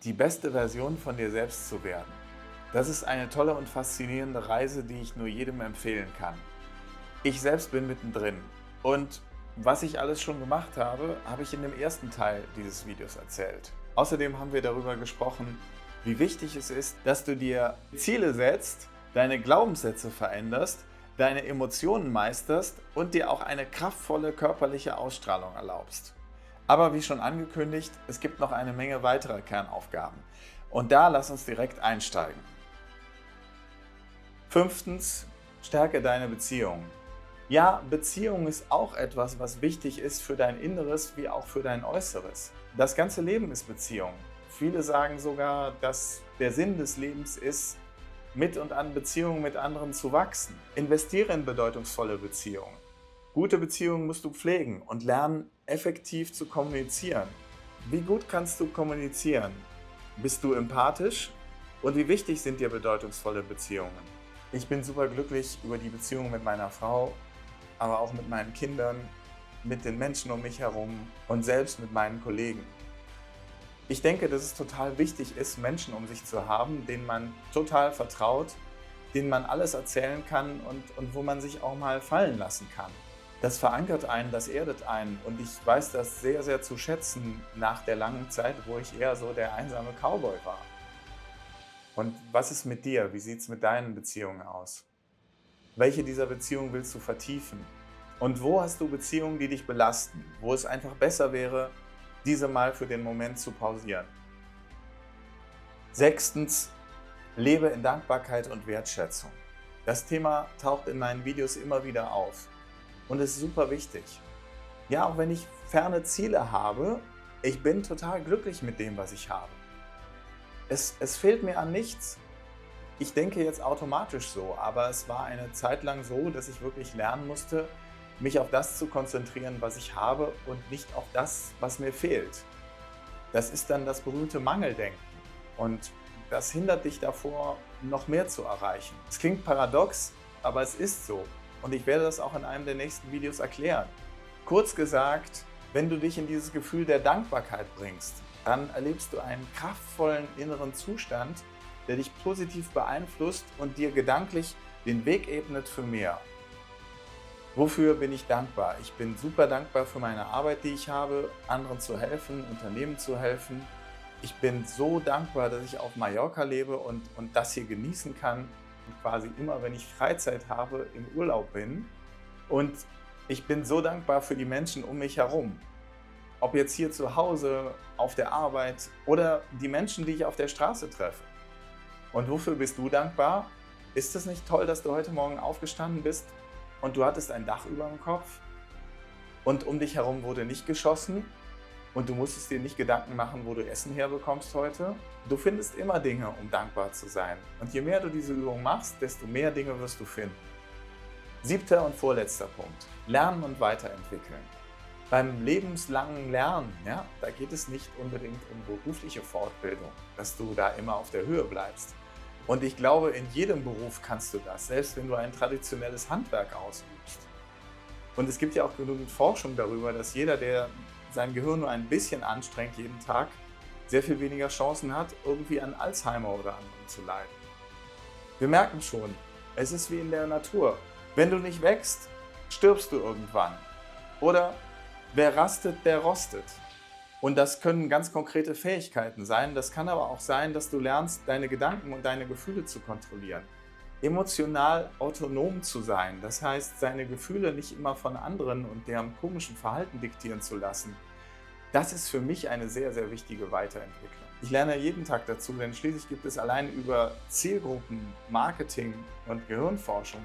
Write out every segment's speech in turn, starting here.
die beste Version von dir selbst zu werden. Das ist eine tolle und faszinierende Reise, die ich nur jedem empfehlen kann. Ich selbst bin mittendrin und was ich alles schon gemacht habe, habe ich in dem ersten Teil dieses Videos erzählt. Außerdem haben wir darüber gesprochen, wie wichtig es ist, dass du dir Ziele setzt, deine Glaubenssätze veränderst, deine Emotionen meisterst und dir auch eine kraftvolle körperliche Ausstrahlung erlaubst. Aber wie schon angekündigt, es gibt noch eine Menge weiterer Kernaufgaben. Und da lass uns direkt einsteigen. Fünftens, stärke deine Beziehung. Ja, Beziehung ist auch etwas, was wichtig ist für dein Inneres wie auch für dein Äußeres. Das ganze Leben ist Beziehung. Viele sagen sogar, dass der Sinn des Lebens ist, mit und an Beziehungen mit anderen zu wachsen. Investiere in bedeutungsvolle Beziehungen. Gute Beziehungen musst du pflegen und lernen, effektiv zu kommunizieren. Wie gut kannst du kommunizieren? Bist du empathisch? Und wie wichtig sind dir bedeutungsvolle Beziehungen? Ich bin super glücklich über die Beziehung mit meiner Frau, aber auch mit meinen Kindern, mit den Menschen um mich herum und selbst mit meinen Kollegen. Ich denke, dass es total wichtig ist, Menschen um sich zu haben, denen man total vertraut, denen man alles erzählen kann und wo man sich auch mal fallen lassen kann. Das verankert einen, das erdet einen und ich weiß das sehr, sehr zu schätzen nach der langen Zeit, wo ich eher so der einsame Cowboy war. Und was ist mit dir? Wie sieht es mit deinen Beziehungen aus? Welche dieser Beziehungen willst du vertiefen? Und wo hast du Beziehungen, die dich belasten, wo es einfach besser wäre, diese mal für den Moment zu pausieren? Sechstens, lebe in Dankbarkeit und Wertschätzung. Das Thema taucht in meinen Videos immer wieder auf und ist super wichtig. Ja, auch wenn ich ferne Ziele habe, ich bin total glücklich mit dem, was ich habe. Es fehlt mir an nichts. Ich denke jetzt automatisch so, aber es war eine Zeit lang so, dass ich wirklich lernen musste, mich auf das zu konzentrieren, was ich habe und nicht auf das, was mir fehlt. Das ist dann das berühmte Mangeldenken und das hindert dich davor, noch mehr zu erreichen. Es klingt paradox, aber es ist so und ich werde das auch in einem der nächsten Videos erklären. Kurz gesagt, wenn du dich in dieses Gefühl der Dankbarkeit bringst, dann erlebst du einen kraftvollen inneren Zustand, der dich positiv beeinflusst und dir gedanklich den Weg ebnet für mehr. Wofür bin ich dankbar? Ich bin super dankbar für meine Arbeit, die ich habe, anderen zu helfen, Unternehmen zu helfen. Ich bin so dankbar, dass ich auf Mallorca lebe und das hier genießen kann und quasi immer, wenn ich Freizeit habe, im Urlaub bin. Und ich bin so dankbar für die Menschen um mich herum. Ob jetzt hier zu Hause, auf der Arbeit oder die Menschen, die ich auf der Straße treffe. Und wofür bist du dankbar? Ist es nicht toll, dass du heute Morgen aufgestanden bist und du hattest ein Dach über dem Kopf und um dich herum wurde nicht geschossen und du musstest dir nicht Gedanken machen, wo du Essen herbekommst heute? Du findest immer Dinge, um dankbar zu sein. Und je mehr du diese Übung machst, desto mehr Dinge wirst du finden. Siebter und vorletzter Punkt. Lernen und weiterentwickeln. Beim lebenslangen Lernen, ja, da geht es nicht unbedingt um berufliche Fortbildung, dass du da immer auf der Höhe bleibst. Und ich glaube, in jedem Beruf kannst du das, selbst wenn du ein traditionelles Handwerk ausübst. Und es gibt ja auch genügend Forschung darüber, dass jeder, der sein Gehirn nur ein bisschen anstrengt jeden Tag, sehr viel weniger Chancen hat, irgendwie an Alzheimer oder anderem zu leiden. Wir merken schon, es ist wie in der Natur. Wenn du nicht wächst, stirbst du irgendwann. Oder wer rastet, der rostet. Und das können ganz konkrete Fähigkeiten sein. Das kann aber auch sein, dass du lernst, deine Gedanken und deine Gefühle zu kontrollieren. Emotional autonom zu sein. Das heißt, seine Gefühle nicht immer von anderen und deren komischen Verhalten diktieren zu lassen. Das ist für mich eine sehr, sehr wichtige Weiterentwicklung. Ich lerne jeden Tag dazu, denn schließlich gibt es allein über Zielgruppen, Marketing und Gehirnforschung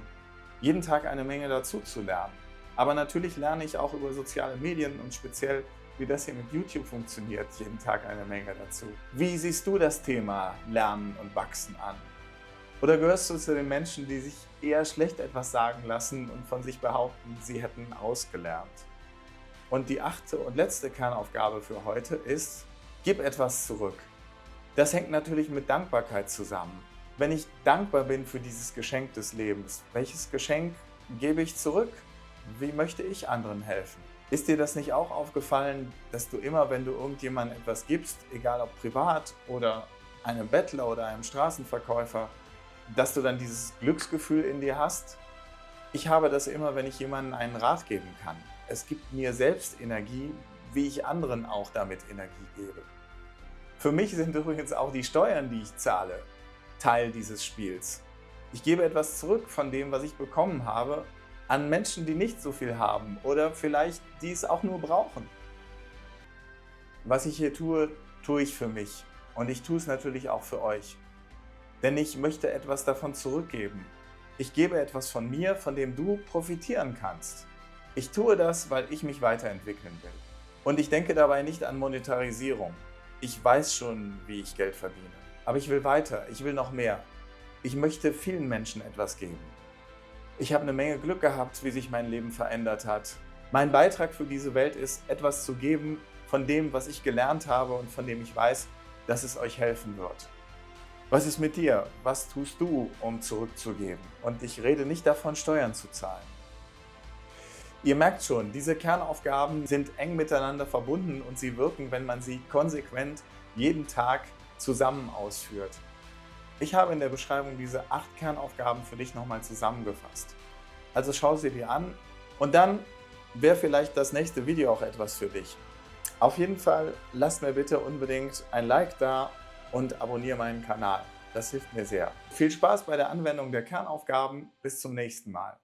jeden Tag eine Menge dazu zu lernen. Aber natürlich lerne ich auch über soziale Medien und speziell, wie das hier mit YouTube funktioniert, jeden Tag eine Menge dazu. Wie siehst du das Thema Lernen und Wachsen an? Oder gehörst du zu den Menschen, die sich eher schlecht etwas sagen lassen und von sich behaupten, sie hätten ausgelernt? Und die achte und letzte Kernaufgabe für heute ist, gib etwas zurück. Das hängt natürlich mit Dankbarkeit zusammen. Wenn ich dankbar bin für dieses Geschenk des Lebens, welches Geschenk gebe ich zurück? Wie möchte ich anderen helfen? Ist dir das nicht auch aufgefallen, dass du immer, wenn du irgendjemandem etwas gibst, egal ob privat oder einem Bettler oder einem Straßenverkäufer, dass du dann dieses Glücksgefühl in dir hast? Ich habe das immer, wenn ich jemandem einen Rat geben kann. Es gibt mir selbst Energie, wie ich anderen auch damit Energie gebe. Für mich sind übrigens auch die Steuern, die ich zahle, Teil dieses Spiels. Ich gebe etwas zurück von dem, was ich bekommen habe, an Menschen, die nicht so viel haben oder vielleicht die es auch nur brauchen. Was ich hier tue, tue ich für mich und ich tue es natürlich auch für euch. Denn ich möchte etwas davon zurückgeben. Ich gebe etwas von mir, von dem du profitieren kannst. Ich tue das, weil ich mich weiterentwickeln will. Und ich denke dabei nicht an Monetarisierung. Ich weiß schon, wie ich Geld verdiene. Aber ich will weiter, ich will noch mehr. Ich möchte vielen Menschen etwas geben. Ich habe eine Menge Glück gehabt, wie sich mein Leben verändert hat. Mein Beitrag für diese Welt ist, etwas zu geben von dem, was ich gelernt habe und von dem ich weiß, dass es euch helfen wird. Was ist mit dir? Was tust du, um zurückzugeben? Und ich rede nicht davon, Steuern zu zahlen. Ihr merkt schon, diese Kernaufgaben sind eng miteinander verbunden und sie wirken, wenn man sie konsequent jeden Tag zusammen ausführt. Ich habe in der Beschreibung diese 8 Kernaufgaben für dich nochmal zusammengefasst. Also schau sie dir an und dann wäre vielleicht das nächste Video auch etwas für dich. Auf jeden Fall lasst mir bitte unbedingt ein Like da und abonniere meinen Kanal. Das hilft mir sehr. Viel Spaß bei der Anwendung der Kernaufgaben. Bis zum nächsten Mal.